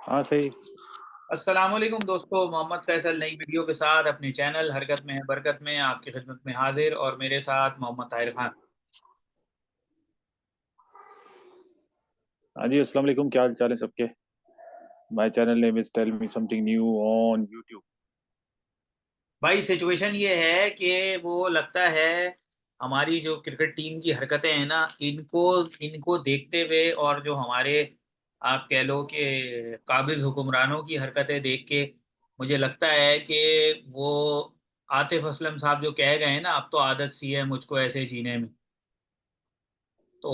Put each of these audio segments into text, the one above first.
हाँ सही। अस्सलामुअलैकुम दोस्तों, मोहम्मद फैसल नई वीडियो के साथ अपने चैनल हरकत में है बरकत में आपकी खिदमत में हाजिर। और मेरे साथ मोहम्मद ताहिर खान। हाँ जी, अस्सलाम वालेकुम, क्या हाल चाल है सबके। My channel name is tell me something new on YouTube. भाई सिचुएशन ये है कि वो लगता है हमारी जो क्रिकेट टीम की हरकतें हैं ना, इनको इनको देखते हुए और जो हमारे आप कह लो कि काबिज हुक्मरानों की हरकतें देख के मुझे लगता है कि वो आतिफ असलम साहब जो कह गए हैं ना, अब तो आदत सी है मुझको ऐसे जीने में। तो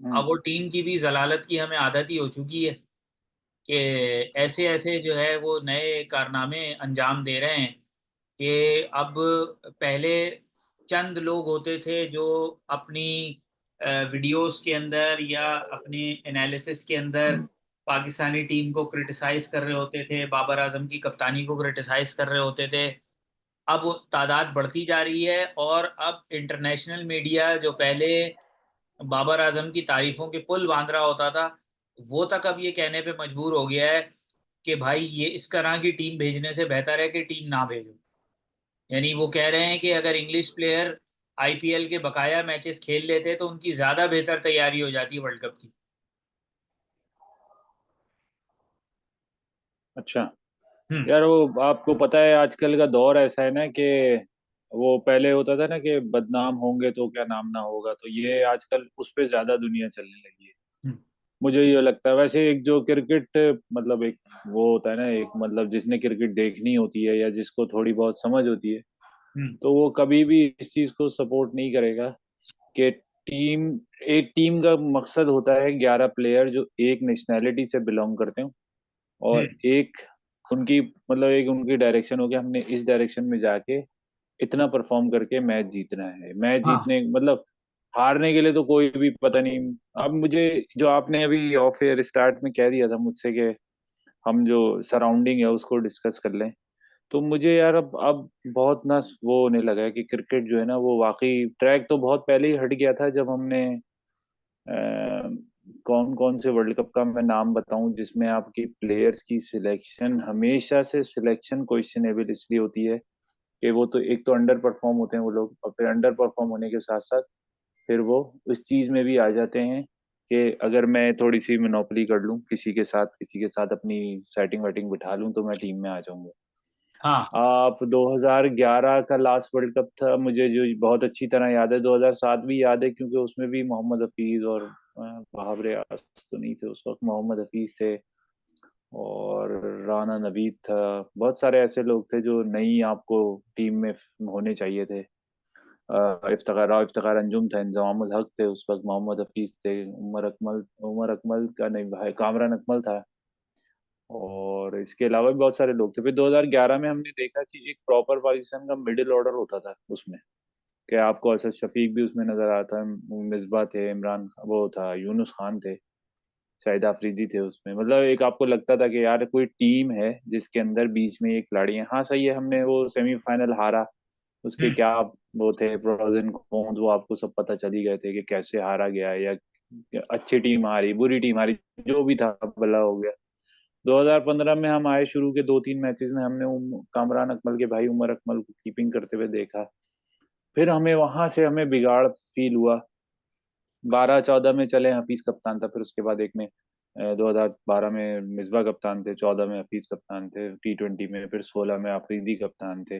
अब हम्म। वो टीम की भी जलालत की हमें आदत ही हो चुकी है कि ऐसे ऐसे जो है वो नए कारनामे अंजाम दे रहे हैं कि अब पहले चंद लोग होते थे जो अपनी वीडियोस के अंदर या अपनी एनालिसिस के अंदर पाकिस्तानी टीम को क्रिटिसाइज कर रहे होते थे, बाबर आजम की कप्तानी को क्रिटिसाइज कर रहे होते थे। अब वो तादाद बढ़ती जा रही है और अब इंटरनेशनल मीडिया जो पहले बाबर आजम की तारीफों के पुल बांध रहा होता था, वो तक अब ये कहने पे मजबूर हो गया है कि भाई ये इस तरह की टीम भेजने से बेहतर है कि टीम ना भेजो। यानी वो कह रहे हैं कि अगर इंग्लिश प्लेयर आईपीएल के बकाया मैचेस खेल लेते तो उनकी ज्यादा बेहतर तैयारी हो जाती वर्ल्ड कप की। अच्छा। हम्म। यार वो आपको पता है आजकल का दौर ऐसा है ना कि वो पहले होता था ना कि बदनाम होंगे तो क्या नाम ना होगा, तो ये आजकल उस पे ज्यादा दुनिया चलने लगी है। हम्म। मुझे ये लगता है वैसे एक जो क्रिकेट मतलब एक वो होता है ना, एक मतलब जिसने क्रिकेट देखनी होती है या जिसको थोड़ी बहुत समझ होती है, हम्म। तो वो कभी भी इस चीज को सपोर्ट नहीं करेगा कि टीम एक टीम का मकसद होता है 11 प्लेयर जो एक नेशनैलिटी से बिलोंग करते हो, और हम्म। एक उनकी मतलब एक उनकी डायरेक्शन हो गया, हमने इस डायरेक्शन में जाके इतना परफॉर्म करके मैच जीतना है। मैच हाँ। जीतने मतलब हारने के लिए तो कोई भी पता नहीं। अब मुझे जो आपने अभी ऑफ एयर स्टार्ट में कह दिया था मुझसे कि हम जो सराउंडिंग है उसको डिस्कस कर लें, तो मुझे यार अब बहुत ना वो होने लगा है कि क्रिकेट जो है ना वो वाकई ट्रैक तो बहुत पहले ही हट गया था। जब हमने कौन कौन से वर्ल्ड कप का मैं नाम बताऊं जिसमें आपकी प्लेयर्स की सिलेक्शन हमेशा से सिलेक्शन क्वेश्चनेबल इसलिए होती है कि वो तो एक तो अंडर परफॉर्म होते हैं वो लोग, और फिर अंडर परफॉर्म होने के साथ साथ फिर वो उस चीज में भी आ जाते हैं कि अगर मैं थोड़ी सी मोनोपोली कर लूं किसी के साथ अपनी सेटिंग वेटिंग बिठा लूं तो मैं टीम में आ जाऊंगा। हाँ। आप 2011 का लास्ट वर्ल्ड कप था, मुझे जो बहुत अच्छी तरह याद है। 2007 भी याद है क्योंकि उसमें भी मोहम्मद हफीज और वहाब रियाज तो नहीं थे उस वक्त, मोहम्मद हफीज थे और राना नवीद था। बहुत सारे ऐसे लोग थे जो नई आपको टीम में होने चाहिए थे। इफ्तिखार राव, इफ्तिखार अंजुम था, इंजमाम उल हक थे उस वक्त, मोहम्मद हफीज थे, उमर अकमल का नहीं भाई कामरान अकमल था, और इसके अलावा भी बहुत सारे लोग थे। फिर 2011 में हमने देखा कि एक प्रॉपर पाकिस्तान का मिडिल ऑर्डर होता था उसमें, कि आपको असद शफीक भी उसमें नजर आता है, मिसबा थे, इमरान वो था, यूनुस खान थे, शाहिद आफरीदी थे उसमें। मतलब एक आपको लगता था कि यार कोई टीम है जिसके अंदर बीच में ये खिलाड़ी है। हाँ सही है, हमने वो सेमीफाइनल हारा, उसके हम्म। क्या वो थे प्रोज एंड कॉन्स, वो आपको सब पता चल ही गए थे कि कैसे हारा गया है, या अच्छी टीम हारी बुरी टीम हारी, जो भी था भला हो गया। 2015 में हम आए, शुरू के 2-3 मैचेस में हमने कामरान अकमल के भाई उमर अकमल को कीपिंग करते हुए देखा। फिर हमें वहां से हमें बिगाड़ फील हुआ। 12-14 में चले हफीज कप्तान था, फिर उसके बाद एक में 2012 में मिसबा कप्तान थे, 14 में हफीज कप्तान थे T20 में, फिर 16 में आफरीदी कप्तान थे।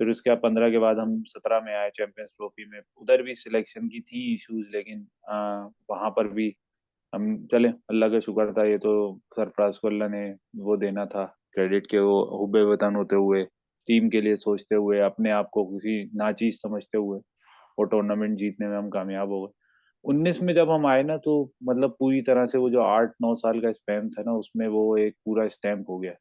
फिर उसके बाद 15 के बाद हम 17 में आए चैंपियंस ट्रॉफी में, उधर भी सिलेक्शन की थी इश्यूज, लेकिन वहां पर भी हम चले, अल्लाह का शुक्र था। ये तो सरफराज को अल्लाह ने वो देना था क्रेडिट, के वो हुब्बे वतन होते हुए, टीम के लिए सोचते हुए, अपने आप को किसी नाचीज समझते हुए वो टूर्नामेंट जीतने में हम कामयाब हो गए। 19 में जब हम आए ना, तो मतलब पूरी तरह से वो जो 8-9 साल का स्पैम था ना, उसमें वो एक पूरा स्टैम्प हो गया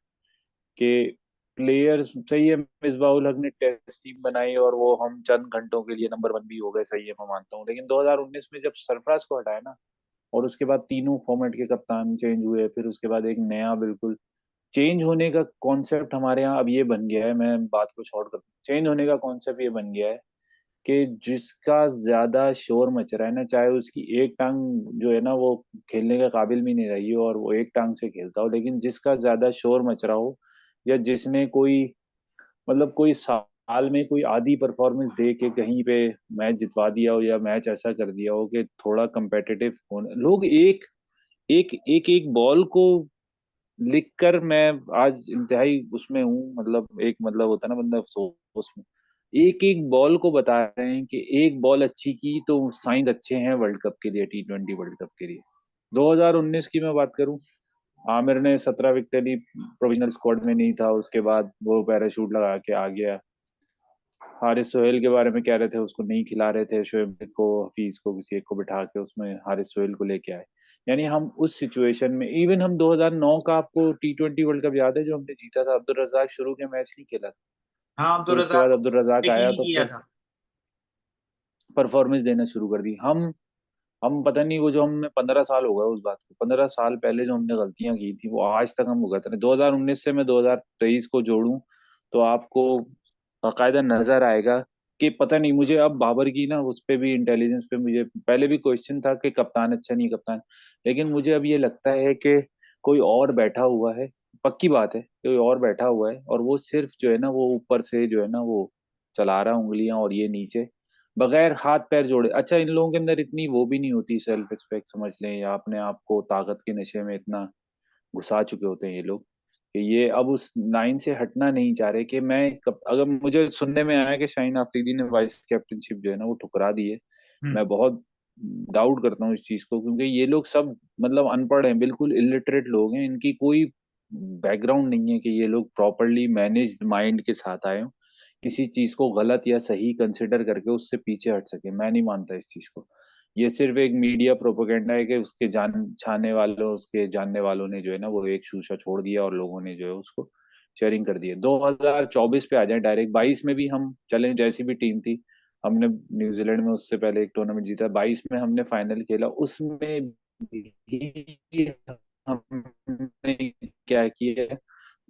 कि प्लेयर्स सही है। मिसबाह उल हक ने टेस्ट टीम बनाई और वो हम चंद घंटों के लिए नंबर 1 भी हो गए, सही है मैं मानता हूँ, लेकिन 2019 में जब सरफराज को हटाया ना, और उसके बाद तीनों फॉर्मेट के कप्तान चेंज हुए, फिर उसके बाद एक नया बिल्कुल चेंज होने का कॉन्सेप्ट हमारे यहाँ अब ये बन गया है। मैं बात को शॉर्ट कर, चेंज होने का कॉन्सेप्ट ये बन गया है कि जिसका ज्यादा शोर मच रहा है ना, चाहे उसकी एक टांग जो है ना वो खेलने के काबिल भी नहीं रही हो और वो एक टांग से खेलता हो, लेकिन जिसका ज्यादा शोर मच रहा हो, या जिसने कोई मतलब कोई साल में कोई आधी परफॉर्मेंस दे के कहीं पे मैच जितवा दिया हो, या मैच ऐसा कर दिया हो कि थोड़ा कंपेटिटिव होने, लोग एक एक एक एक बॉल को लिख कर, मैं आज इंतहाई उसमें हूँ, मतलब एक मतलब होता है ना बंदा अफसोस में, एक एक बॉल को बता रहे हैं कि एक बॉल अच्छी की तो साइंस अच्छे हैं वर्ल्ड कप के लिए, T20 वर्ल्ड कप के लिए। 2019 की मैं बात करूं, आमिर ने 17 विकेट ली, प्रोविजनल स्क्वाड में नहीं था, उसके बाद वो पैराशूट लगा के आ गया। हारिस सोहेल के बारे में कह रहे थे उसको नहीं खिला रहे थे, शोएब को, हफीज को, किसी एक को बिठा के उसमें हारिस सोहेल को लेके आए। यानी हम उस सिचुएशन में, इवन हम 2009 का आपको T20 वर्ल्ड कप याद है जो हमने जीता था, अब्दुल रजाक शुरू के मैच नहीं खेला था, हाँ, अब्दुल फिर उसके बाद रजाक अब्दुल रजाक आया डिक्लेयर तो किया फिर था। परफॉर्मेंस देना शुरू कर दी। हम पता नहीं, वो जो हमने 15 साल हो गए उस बात को, 15 साल पहले जो हमने गलतियां की थी वो आज तक हम भुगत रहे हैं। 2019 से मैं 2023 को जोड़ूं तो आपको बाकायदा नजर आएगा कि पता नहीं, मुझे अब बाबर की ना उस पे भी इंटेलिजेंस पे मुझे पहले भी क्वेश्चन था कि कप्तान अच्छा नहीं कप्तान, लेकिन मुझे अब ये लगता है कि कोई और बैठा हुआ है, पक्की बात है कोई और बैठा हुआ है, और वो सिर्फ जो है ना वो ऊपर से जो है ना वो चला रहा है उंगलियां, और ये नीचे बगैर हाथ पैर जोड़े। अच्छा, इन लोगों के अंदर इतनी वो भी नहीं होती, सेल्फ रिस्पेक्ट समझ लें, या अपने आप को ताकत के नशे में इतना घुसा चुके होते हैं ये लोग कि ये अब उस लाइन से हटना नहीं चाह रहे कि अगर मुझे सुनने में आया कि शाहीन अफरीदी ने वाइस कैप्टनशिप जो है ना वो ठुकरा दी है। हम्म। मैं बहुत डाउट करता हूँ इस चीज को, क्योंकि ये लोग सब मतलब अनपढ़ हैं, बिल्कुल इलिटरेट लोग हैं, इनकी कोई बैकग्राउंड नहीं है कि ये लोग प्रॉपरली मैनेज्ड माइंड के साथ आए हों, किसी चीज को गलत या सही कंसिडर करके उससे पीछे हट सके। मैं नहीं मानता इस चीज को। ये सिर्फ एक मीडिया प्रोपेगेंडा है कि उसके जान छाने वालों, उसके जानने वालों ने जो है ना वो एक शूशा छोड़ दिया और लोगों ने जो है उसको शेयरिंग कर दी है। 2024 पे आ जाए डायरेक्ट, 22 में भी हम चले, जैसी भी टीम थी, हमने न्यूजीलैंड में उससे पहले एक टूर्नामेंट जीता, 22 में हमने फाइनल खेला, उसमें भी हमने क्या किया है,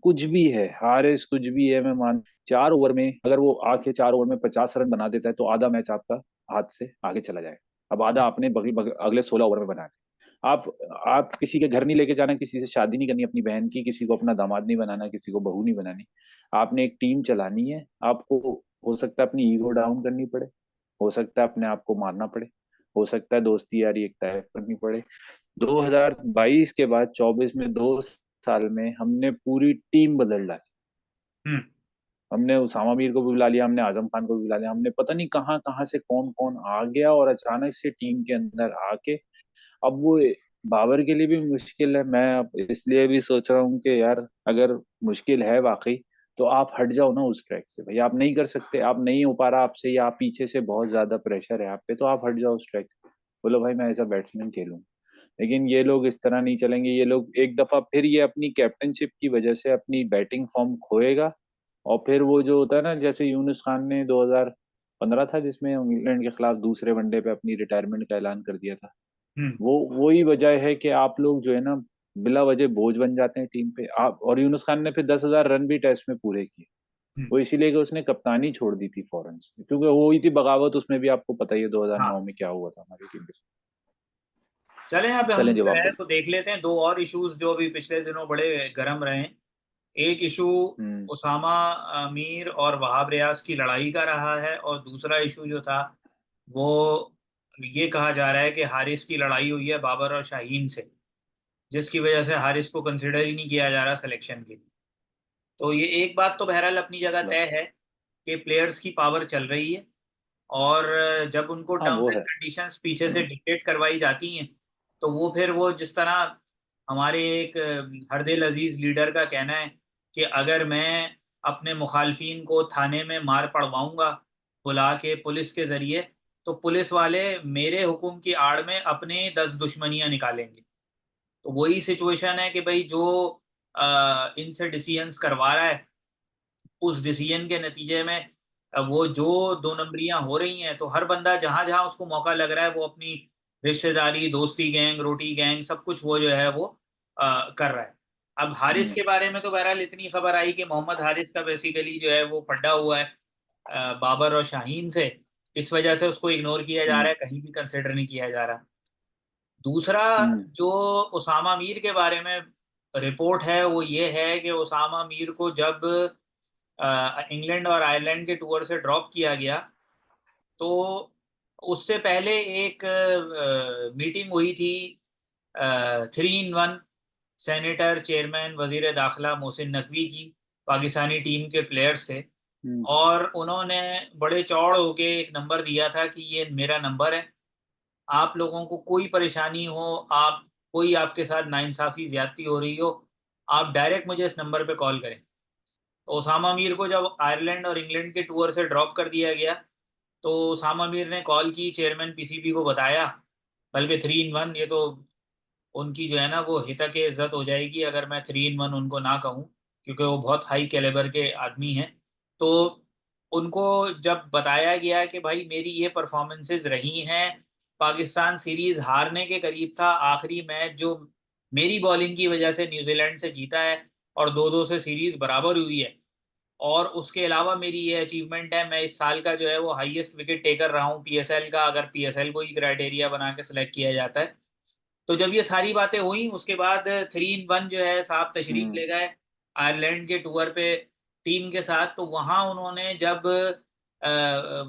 कुछ भी है हारेस कुछ भी है, मैं मान 4 ओवर में अगर वो आके 4 ओवर में 50 रन बना देता है तो आधा मैच आपका हाथ से आगे चला जाएगा। अब आधा आपने अगले 16 ओवर में बनाना है। आप आप किसी के घर नहीं लेके जाना, किसी से शादी नहीं करनी अपनी बहन की, किसी को अपना दामाद नहीं बनाना, किसी को बहू नहीं बनानी। आपने एक टीम चलानी है, आपको हो सकता है अपनी ईगो डाउन करनी पड़े, हो सकता है अपने आप को मारना पड़े, हो सकता है दोस्ती यारी एक तय करनी पड़े। 2022 के बाद 24 में 2 साल में हमने पूरी टीम बदल डाली। हम्म। हमने उसामा मीर को भी बुला लिया, हमने आजम खान को भी बुला लिया, हमने पता नहीं कहाँ कहाँ से कौन कौन आ गया, और अचानक से टीम के अंदर आके अब वो बाबर के लिए भी मुश्किल है। मैं अब इसलिए भी सोच रहा हूँ कि यार अगर मुश्किल है वाकई, तो आप हट जाओ ना उस ट्रैक से भाई, आप नहीं कर सकते, आप नहीं हो पा रहा आपसे, या आप पीछे से बहुत ज्यादा प्रेशर है आप पे, तो आप हट जाओ उस ट्रैक से, बोलो भाई मैं एज अ बैट्समैन खेलूँ। लेकिन ये लोग इस तरह नहीं चलेंगे, ये लोग एक दफा फिर ये अपनी कैप्टनशिप की वजह से अपनी बैटिंग फॉर्म खोएगा, और फिर वो जो होता है ना, जैसे यूनुस खान ने 2015 था जिसमें इंग्लैंड के खिलाफ दूसरे वनडे पे अपनी रिटायरमेंट का ऐलान कर दिया था, हम्म। वो वही वजह है कि आप लोग जो है ना बिला वजह बोझ बन जाते हैं टीम पे। आप और यूनुस खान ने फिर 10,000 रन भी टेस्ट में पूरे किए, हम्म। वो इसीलिए कि उसने कप्तानी छोड़ दी थी फौरन से, क्योंकि वो हुई थी बगावत, उसमें भी आपको पता ही है 2009 हाँ, में क्या हुआ था हमारी टीम के साथ। चलें अब हम चलें जो जवाब है बोलो। तो देख लेते हैं दो और इश्यूज जो भी पिछले दिनों बड़े गर्म रहे हैं। एक इशू हम्म। उसामा मीर और वहाब रियाज की लड़ाई का रहा है, और दूसरा इशू जो था वो ये कहा जा रहा है कि हारिस की लड़ाई हुई है बाबर और शाहीन से, जिसकी वजह से हारिस को कंसिडर ही नहीं किया जा रहा सिलेक्शन के लिए। तो ये एक बात तो बहरहाल अपनी जगह लो। तय है कि प्लेयर्स की पावर चल रही है, और जब उनको हाँ टर्म्स वो एंड है। कंडीशंस पीछे से डिक्टेट करवाई जाती हैं, तो वो फिर वो जिस तरह हमारे एक हरदिल अजीज लीडर का कहना है कि अगर मैं अपने मुखालफिन को थाने में मार पड़वाऊंगा बुला के पुलिस के जरिए, तो पुलिस वाले मेरे हुक्म की आड़ में अपने 10 दुश्मनियां निकालेंगे। तो वही सिचुएशन है कि भाई जो इनसे डिसीजंस करवा रहा है, उस डिसीजन के नतीजे में वो जो दो नंबरियां हो रही हैं, तो हर बंदा जहां जहां उसको मौका लग रहा है वो अपनी रिश्तेदारी, दोस्ती गैंग, रोटी गैंग, सब कुछ वो जो है वो कर रहा है। अब हारिस हम्म। के बारे में तो बहरहाल इतनी खबर आई कि मोहम्मद हारिस का बेसिकली जो है वो पड्डा हुआ है बाबर और शाहीन से, इस वजह से उसको इग्नोर किया जा रहा है, कहीं भी कंसिडर नहीं किया जा रहा। दूसरा, हम्म जो उसामा मीर के बारे में रिपोर्ट है वो ये है कि उसामा मीर को जब इंग्लैंड और आयरलैंड के टूर से ड्रॉप किया गया, तो उससे पहले एक मीटिंग हुई थी 3 in 1 सेनेटर, चेयरमैन, वजीर दाखिला मोहसिन नकवी की पाकिस्तानी टीम के प्लेयर्स से। हम्म और उन्होंने बड़े चौड़ होके एक नंबर दिया था कि ये मेरा नंबर है, आप लोगों को कोई परेशानी हो, आप कोई आपके साथ नाइंसाफ़ी ज्यादती हो रही हो, आप डायरेक्ट मुझे इस नंबर पे कॉल करें। तो ओसामा मीर को जब आयरलैंड और इंग्लैंड के टूर से ड्रॉप कर दिया गया, तो ओसामा मीर ने कॉल की, चेयरमैन पीसीबी को बताया। बल्कि 3 in 1, ये तो उनकी जो है ना वो हितक इज्जत हो जाएगी अगर मैं 3 in 1 उनको ना कहूँ, क्योंकि वो बहुत हाई कैलिबर के आदमी हैं। तो उनको जब बताया गया कि भाई मेरी ये परफॉर्मेंसेज रही हैं, पाकिस्तान सीरीज हारने के करीब था, आखिरी मैच जो मेरी बॉलिंग की वजह से न्यूजीलैंड से जीता है और 2-2 से सीरीज बराबर हुई है, और उसके अलावा मेरी ये अचीवमेंट है, मैं इस साल का जो है वो हाईएस्ट विकेट टेकर रहा हूँ पीएसएल का, अगर पीएसएल को ही क्राइटेरिया बना के सिलेक्ट किया जाता है। तो जब ये सारी बातें हुई, उसके बाद 3 in 1 जो है साहब तशरीफ हम्म ले गए आयरलैंड के टूर पे टीम के साथ। तो वहां उन्होंने जब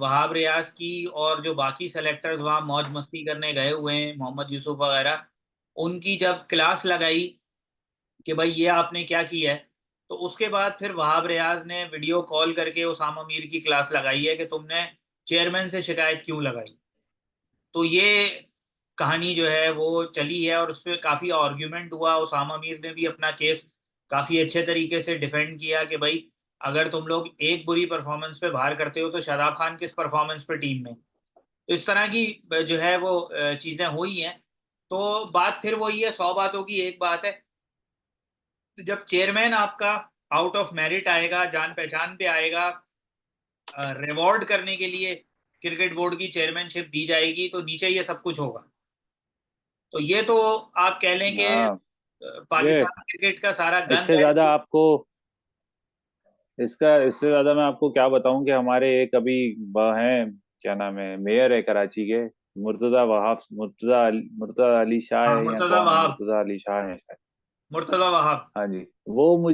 वहाब रियाज की और जो बाकी सेलेक्टर्स वहां मौज मस्ती करने गए हुए हैं, मोहम्मद यूसुफ वगैरह, उनकी जब क्लास लगाई कि भाई ये आपने क्या किया है, तो उसके बाद फिर वहाब रियाज ने वीडियो कॉल करके उसामा मीर की क्लास लगाई है कि तुमने चेयरमैन से शिकायत क्यों लगाई। तो ये कहानी जो है वो चली है और उस पर काफ़ी आर्ग्यूमेंट हुआ। उसामा मीर ने भी अपना केस काफ़ी अच्छे तरीके से डिफेंड किया कि भाई अगर तुम लोग एक बुरी परफॉर्मेंस पे बाहर करते हो तो शादाब खान किस परफॉर्मेंस पे टीम में। तो इस तरह की जो है वो चीज़ें हुई हैं। तो बात फिर वही है, 100 बातों की एक बात है। जब चेयरमैन आपका आउट ऑफ मेरिट आएगा, जान पहचान पे आएगा, रिवॉर्ड करने के लिए क्रिकेट बोर्ड की चेयरमैनशिप दी जाएगी, तो नीचे ये सब कुछ होगा। तो ये तो आप कह लें कि हाँ। ये पाकिस्तान क्रिकेट का सारा गन इससे ज्यादा राइट। आपको इसका इससे ज्यादा मैं आपको क्या बताऊं कि हमारे एक अभी वह हैं, क्या नाम है, मेयर है कराची के, मुर्तजा अली शाह हाँ, है या मुर्तजा कौन है, वहाब। मुर्तजा अली शाह है शायद। मुर्तजा वहाब। हाँ जी। वो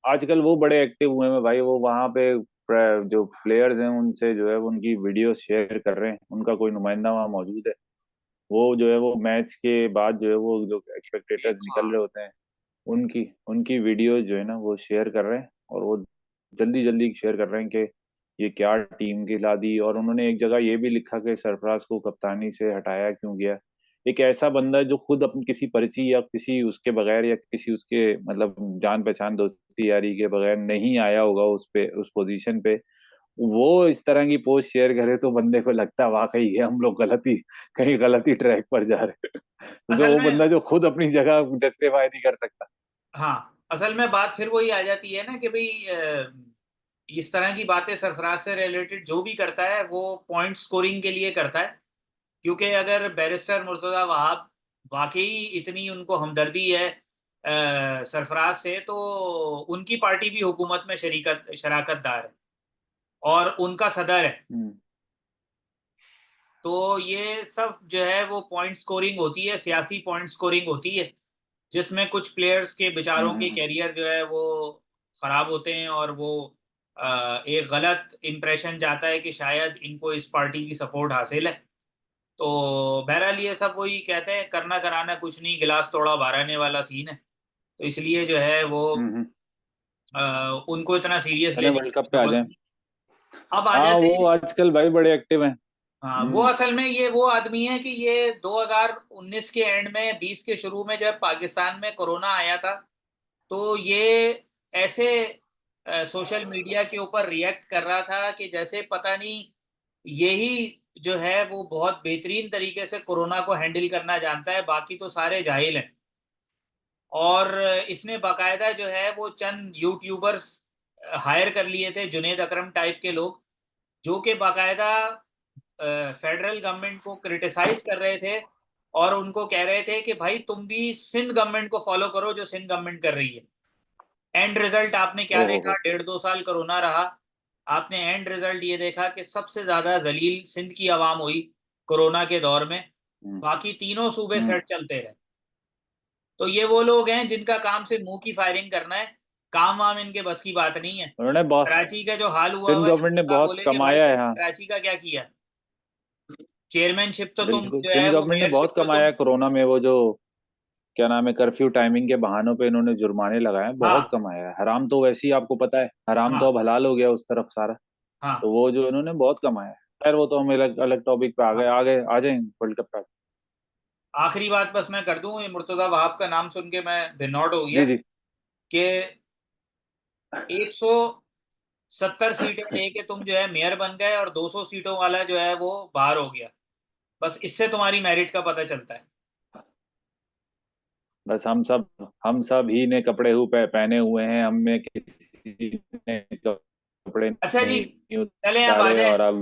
आजकल वो बड़े एक्टिव हुए हैं भाई, वो वहाँ पे जो प्लेयर्स हैं उनसे जो है वो उनकी वीडियो शेयर कर रहे हैं, उनका कोई नुमाइंदा वहाँ मौजूद है। वो जो है वो मैच के बाद जो है वो जो स्पेक्टेटर्स निकल रहे होते हैं, उनकी उनकी वीडियो जो है ना वो शेयर कर रहे हैं, और वो जल्दी जल्दी शेयर कर रहे हैं कि ये क्या टीम खिला दी। और उन्होंने एक जगह ये भी लिखा कि सरफराज को कप्तानी से हटाया क्यों गया। एक ऐसा बंदा है जो खुद अपनी किसी पर्ची या किसी उसके बगैर या किसी उसके मतलब जान पहचान दोस्ती यारी के बगैर नहीं आया होगा उस पे, उस पोजीशन पे, वो इस तरह की पोस्ट शेयर करे तो बंदे को लगता है वाकई है हम लोग गलती, कहीं गलती ट्रैक पर जा रहे हैं। तो असल वो में, बंदा जो खुद अपनी जगह जस्टिफाई नहीं कर सकता। हाँ, असल में बात फिर वही आ जाती है ना कि भाई इस तरह की बातें सरफराज से रिलेटेड जो भी करता है वो पॉइंट स्कोरिंग के लिए करता है। क्योंकि अगर बैरिस्टर मुर्तजा वहाब वाकई इतनी उनको हमदर्दी है सरफराज से, तो उनकी पार्टी भी हुकूमत में शराकतदार है और उनका सदर है। हम्म तो ये सब जो है वो पॉइंट स्कोरिंग होती है, सियासी पॉइंट स्कोरिंग होती है, जिसमें कुछ प्लेयर्स के हम्म बेचारों के हम्म कैरियर जो है वो खराब होते हैं, और वो एक गलत इंप्रेशन जाता है कि शायद इनको इस पार्टी की सपोर्ट हासिल है। तो बहरहाल ये सब वही कहते हैं, करना कराना कुछ नहीं, गिलास तोड़ा बहारने वाला सीन है। तो इसलिए जो है वो हम्म। उनको इतना सीरियस चलें लेने वर्ल्ड कप की पे आ जरूरत जाएं। नहीं। अब आ हाँ जाते वो हैं। आजकल भाई बड़े एक्टिव हैं। हाँ, वो हम्म असल में ये वो आदमी है कि ये 2019 के एंड में, 20 के शुरू में जब पाकिस्तान में कोरोना आया था, तो ये ऐसे सोशल मीडिया के ऊपर रिएक्ट कर रहा था कि जैसे पता नहीं यही जो है वो बहुत बेहतरीन तरीके से कोरोना को हैंडल करना जानता है, बाकी तो सारे जाहिल हैं। और इसने बाकायदा जो है वो चंद यूट्यूबर्स हायर कर लिए थे, जुनेद अकरम टाइप के लोग, जो कि बाकायदा फेडरल गवर्नमेंट को क्रिटिसाइज कर रहे थे और उनको कह रहे थे कि भाई तुम भी सिंध गवर्नमेंट को फॉलो करो जो सिंध गवर्नमेंट कर रही है। एंड रिजल्ट आपने क्या ओहो देखा, हो। 1.5-2 साल कोरोना रहा, आपने एंड रिजल्ट ये देखा कि सबसे ज्यादा जलील सिंध की आवाम हुई कोरोना के दौर में, बाकी तीनों सूबे सेट चलते रहे। तो ये वो लोग हैं जिनका काम सिर्फ मुंह की फायरिंग करना है, काम वाम इनके बस की बात नहीं है। उन्होंने बहुत, कराची का जो हाल हुआ सिंध हुआ है, गवर्नमेंट ने जिसको आप बहुत बोलेंगे भाई कमाया है। तुमने हाँ कराची का क्या किया, चेयरमैनशिप तो तुम बिल्कुल, जो है सिंध वो गवर्नमेंट ने मेयरशिप बहुत तो कमाया तुम। है कोरोना में। वो जो क्या नाम है, कर्फ्यू टाइमिंग के बहानों पे इन्होंने जुर्माने लगाए हैं, बहुत हाँ कमाया है। हराम तो वैसे ही आपको पता है, हराम तो हाँ अब हलाल हो गया उस तरफ सारा। हाँ तो वो जो इन्होंने बहुत कमाया है। खैर वो तो हम अलग अलग टॉपिक पे हाँ। आ गए आ जाएंगे वर्ल्ड कप पे। आखिरी बात बस मैं कर दूं, ये मुर्तजा वहाब का नाम सुन के मैं भिन्नौट हो गया जी जी। कि 170 सीटें लेके तुम जो है मेयर बन गए और 200 सीटों वाला जो है वो बाहर हो गया। बस इससे तुम्हारी मेरिट का पता चलता है। बस हम सब ही ने कपड़े पहने हुए हैं, हम में किसी ने कपड़े अच्छा जी, नहीं चले आप आ उतारे, जाए। और अब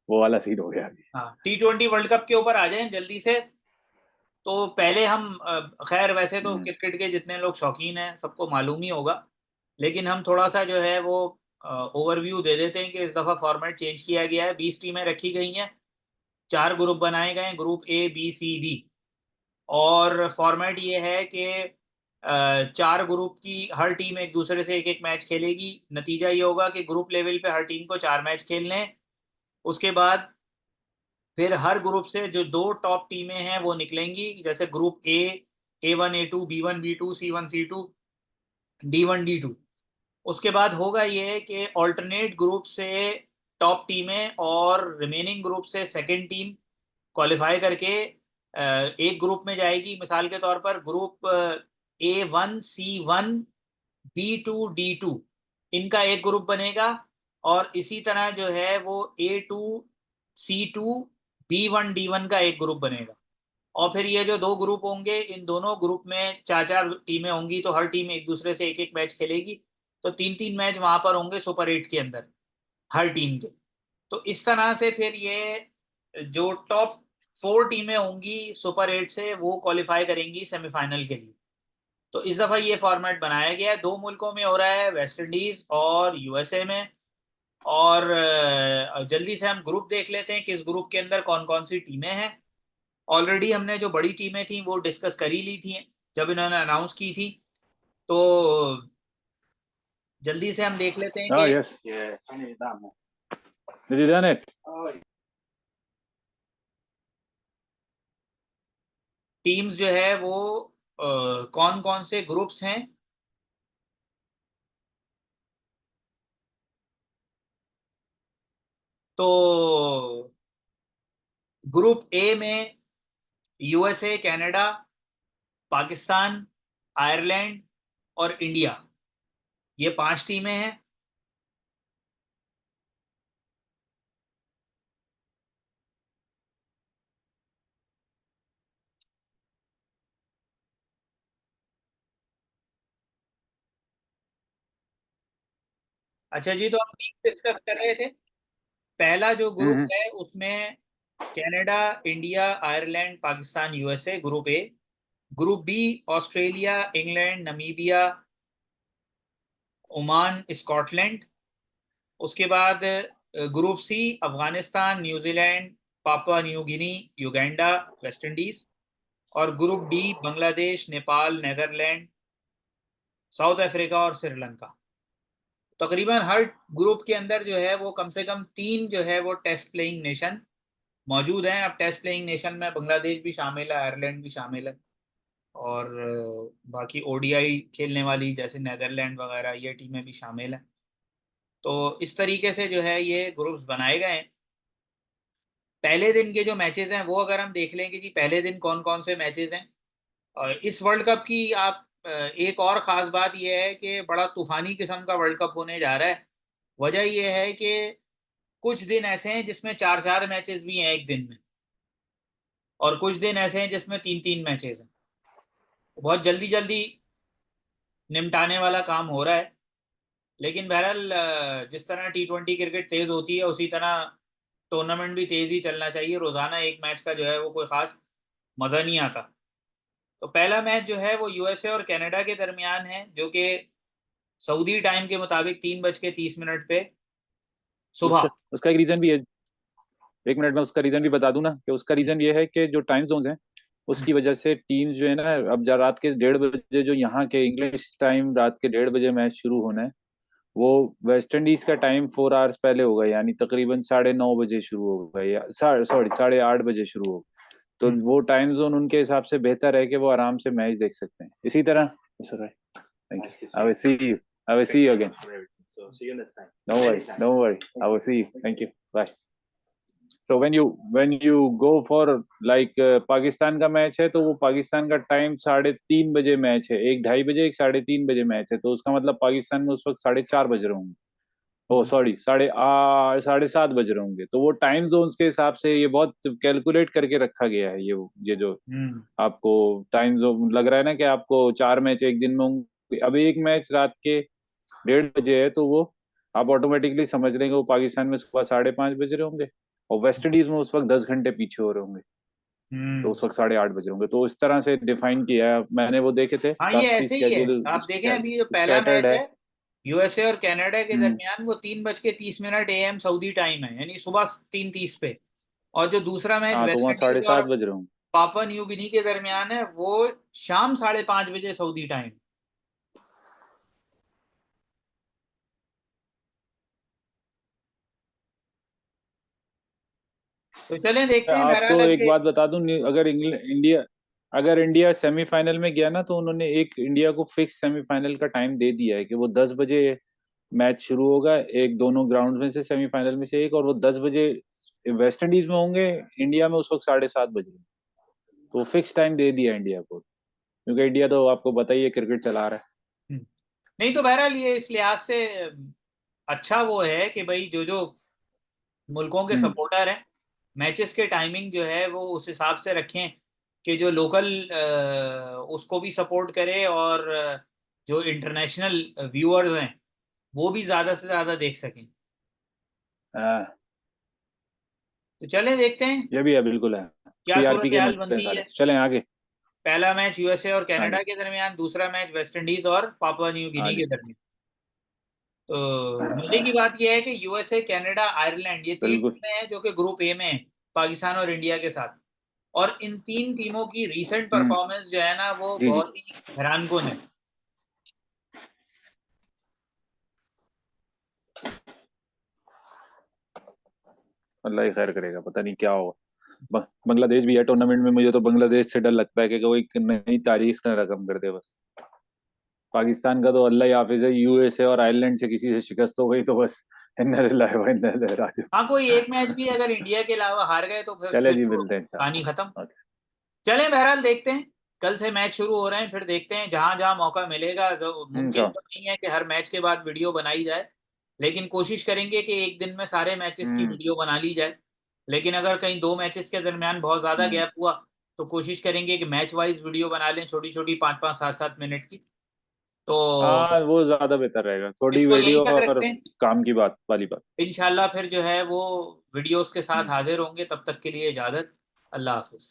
वो वाला सीन हो गया अभी। हाँ, T20 वर्ल्ड कप के ऊपर आ जाएं जल्दी से। तो पहले हम खैर वैसे तो हम्म। क्रिकेट के जितने लोग शौकीन हैं सबको मालूम ही होगा, लेकिन हम थोड़ा सा जो है वो ओवरव्यू दे देते हैं कि इस दफ़ा फॉर्मेट चेंज किया गया है। 20 टीमें रखी गई हैं, 4 ग्रुप बनाए गए हैं, group A B C D। और फॉर्मेट ये है कि 4 ग्रुप की हर टीम एक दूसरे से एक एक मैच खेलेगी। नतीजा ये होगा कि ग्रुप लेवल पे हर टीम को 4 मैच खेलने हैं। उसके बाद फिर हर ग्रुप से जो 2 टॉप टीमें हैं वो निकलेंगी, जैसे group A1 A2 B1 B2 C1 C2 D1 D2। उसके बाद होगा ये कि ऑल्टरनेट ग्रुप से टॉप टीमें और रिमेनिंग ग्रुप से सेकंड टीम क्वालिफाई करके एक ग्रुप में जाएगी। मिसाल के तौर पर group A1 C1 B2 D2, इनका एक ग्रुप बनेगा। और इसी तरह जो है वो A2 C2 B1 D1 का एक ग्रुप बनेगा। और फिर ये जो 2 ग्रुप होंगे, इन दोनों ग्रुप में 4 4 टीमें होंगी, तो हर टीम एक दूसरे से एक एक मैच खेलेगी। तो 3 3 मैच वहां पर होंगे सुपर 8 के अंदर हर टीम के। तो इस तरह से फिर ये जो टॉप 4 टीमें होंगी सुपर 8 से वो क्वालिफाई करेंगी सेमीफाइनल के लिए। तो इस दफा ये फॉर्मेट बनाया गया है, 2 मुल्कों में हो रहा है, वेस्ट इंडीज और यूएसए में। और जल्दी से हम ग्रुप देख लेते हैं कि इस ग्रुप के अंदर कौन कौन सी टीमें हैं। ऑलरेडी हमने जो बड़ी टीमें थी वो डिस्कस कर ही ली थी जब इन्होंने अनाउंस की थी। तो जल्दी से हम देख लेते हैं Oh कि yes. Yeah. Did you done it? Teams जो है वो कौन कौन से ग्रुप्स हैं। तो ग्रुप ए में यूएसए, कनाडा, पाकिस्तान, आयरलैंड और इंडिया, ये 5 टीमें हैं। अच्छा जी, तो हम टीम डिस्कस कर रहे थे। पहला जो ग्रुप हम्म। है उसमें Canada, India, Ireland, Pakistan, USA, group A. Group B Australia, England, Namibia, Oman, Scotland. उसके बाद group C Afghanistan, New Zealand, Papua New Guinea, Uganda, West Indies. और group D Bangladesh, Nepal, Netherland, south Africa और श्रीलंका। तकरीबन हर ग्रुप के अंदर जो है वो कम से कम 3 जो है वो टेस्ट प्लेइंग नेशन मौजूद हैं। अब टेस्ट प्लेइंग नेशन में बांग्लादेश भी शामिल है, आयरलैंड भी शामिल है, और बाकी ओडीआई खेलने वाली जैसे नेदरलैंड वगैरह ये टीमें भी शामिल हैं। तो इस तरीके से जो है ये ग्रुप्स बनाए गए हैं। पहले दिन के जो मैचेस हैं वो अगर हम देख लें कि जी पहले दिन कौन कौन से मैचेस हैं। और इस वर्ल्ड कप की आप एक और ख़ास बात यह है कि बड़ा तूफानी किस्म का वर्ल्ड कप होने जा रहा है। वजह यह है कि कुछ दिन ऐसे हैं जिसमें 4 4 मैचेस भी हैं एक दिन में, और कुछ दिन ऐसे हैं जिसमें 3 3 मैचेस हैं। बहुत जल्दी जल्दी निपटाने वाला काम हो रहा है। लेकिन बहरहाल जिस तरह T20 क्रिकेट तेज होती है उसी तरह टूर्नामेंट भी तेज ही चलना चाहिए। रोजाना एक मैच का जो है वो कोई खास मजा नहीं आता। तो पहला मैच जो है वो यूएसए और कनाडा के दरमियान है, जो कि सऊदी टाइम के मुताबिक 3:30 पे सुबह। उसका एक रीजन भी है, 1 मिनट में उसका रीजन भी बता दूं ना, कि उसका रीजन ये है कि जो टाइम जोन्स हैं उसकी वजह से टीम्स जो है ना, अब जब रात के 1:30 बजे जो यहाँ के इंग्लिश टाइम रात के 1:30 बजे मैच शुरू होना है, वो वेस्ट इंडीज का टाइम 4 आवर्स पहले होगा, यानी तकरीबन 9:30 बजे शुरू होगा, या सॉरी 8:30 बजे शुरू होगा। तो हम्म। वो टाइम जोन उनके हिसाब से बेहतर है कि वो आराम से मैच देख सकते हैं। इसी तरह sir, thank you, I will see you, I will see you again, don't worry, don't worry, I will see you, thank you, bye. So when you go for like Pakistan का मैच है, तो वो पाकिस्तान का टाइम 3:30 बजे match है, 1 ढाई बजे, एक 3:30 बजे मैच है, तो उसका मतलब पाकिस्तान में उस वक्त 4:30 बज रहे होंगे। ओ सॉरी, 7:30 बज रहे होंगे। तो वो टाइम जोन्स के हिसाब से ये बहुत कैलकुलेट करके रखा गया है, ये जो हम्म। आपको टाइम जोन लग रहा है ना कि आपको 4 मैच एक दिन में होंगे, अभी एक मैच रात के 1:30 बजे है, तो वो आप ऑटोमेटिकली समझ रहे हैं कि वो पाकिस्तान में सुबह 5:30 बज रहे होंगे, और वेस्ट इंडीज में उस वक्त 10 घंटे पीछे हो रहे होंगे, तो हम्म। उस वक्त 8:30 बज रहे होंगे। तो इस तरह से डिफाइन किया है, मैंने वो देखे थे, हाँ, ये काफी ऐसे ही है। स्केड्यूल आप देखें अभी जो पहला स्कैटर्ड मैच है। है यूएसए और कनाडा के हम्म। दरमियान, वो 3:30 AM सऊदी टाइम है, यानी सुबह 3:30 पे। और जो दूसरा मैच हाँ, तो वेस्ट वहाँ इंडीज 7:30 और बज रहे होंगे। पापुआ न्यू गिनी के दरमियान है, वो शाम 5:30 सऊदी टाइम। तो चलें देखते हैं आपको बहरहाल एक अभी। बात बता दूं, अगर इंडिया सेमीफाइनल में गया ना, तो उन्होंने एक इंडिया को फिक्स सेमीफाइनल का टाइम दे दिया है कि वो 10 बजे मैच शुरू होगा, एक दोनों ग्राउंड में से सेमीफाइनल में से एक, और वो 10 बजे वेस्ट इंडीज में होंगे, इंडिया में उस वक्त 7:30 बजे। तो फिक्स टाइम दे दिया इंडिया को, क्योंकि इंडिया तो आपको पता ही है क्रिकेट चला रहा नहीं तो बहरहाल ये इस लिहाज से अच्छा वो है कि भाई जो जो मुल्कों के है। सपोर्टर हैं, मैचेस के टाइमिंग जो है वो उस हिसाब से रखें कि जो लोकल उसको भी सपोर्ट करे, और जो इंटरनेशनल व्यूअर्स हैं वो भी ज्यादा से ज्यादा देख सकें। हाँ, तो चलें देखते हैं ये भी है, बिल्कुल है। क्या टीआरपी सूरत के हाल मुद्दे हैं बनती सारे, है। चलें आगे। पहला मैच यूएसए और कनाडा आगे। के दरमियान, दूसरा मैच वेस्ट इंडीज और पापुआ न्यू गिनी आगे। के दरमियान। तो मजे की बात यह है कि यूएसए, कनाडा, आयरलैंड, ये तीन बिल्कुल। टीमें हैं जो कि ग्रुप ए में हैं, पाकिस्तान और इंडिया के साथ। और इन तीन टीमों की रीसेंट हम्म। परफॉर्मेंस जो है ना, वो जी जी। बहुत ही हैरानकुन है। अल्लाह ही खैर करेगा, पता नहीं क्या होगा। बांग्लादेश भी है टूर्नामेंट में, मुझे तो बांग्लादेश से डर लगता है कि कोई एक नई तारीख न रकम कर दे बस। पाकिस्तान का तो अल्लाह ही हाफिज है, यूएसए और आयरलैंड से किसी से शिकस्त हो गई तो बस इन्ना लिल्लाहि व इन्ना इलैहि राजिऊन। हाँ, कोई एक मैच भी अगर इंडिया के अलावा हार गए तो फिर चले फिर जी, तो मिलते हैं कहानी इंशाल्लाह। खत्म। ओके। चलें बहरहाल देखते हैं, कल से मैच शुरू हो रहे हैं, फिर देखते हैं जहां जहां मौका मिलेगा। जो मुमकिन इंशा तो नहीं है कि हर मैच के बाद वीडियो बनाई जाए, लेकिन कोशिश करेंगे कि एक दिन में सारे मैचेस की हम्म। वीडियो बना ली जाए। लेकिन अगर कहीं दो मैचेस के दरमियान बहुत ज्यादा हम्म। गैप हुआ तो कोशिश करेंगे कि मैच वाइज वीडियो बना लें, छोटी छोटी 5-5 7-7 मिनट की। हाँ, तो वो ज्यादा बेहतर रहेगा, थोड़ी इसको यहीं वीडियो तक और रखते हैं। काम की बात वाली बात। इंशाल्लाह फिर जो है वो वीडियोस के साथ हम्म। हाजिर होंगे। तब तक के लिए इजाजत। अल्लाह हाफिज।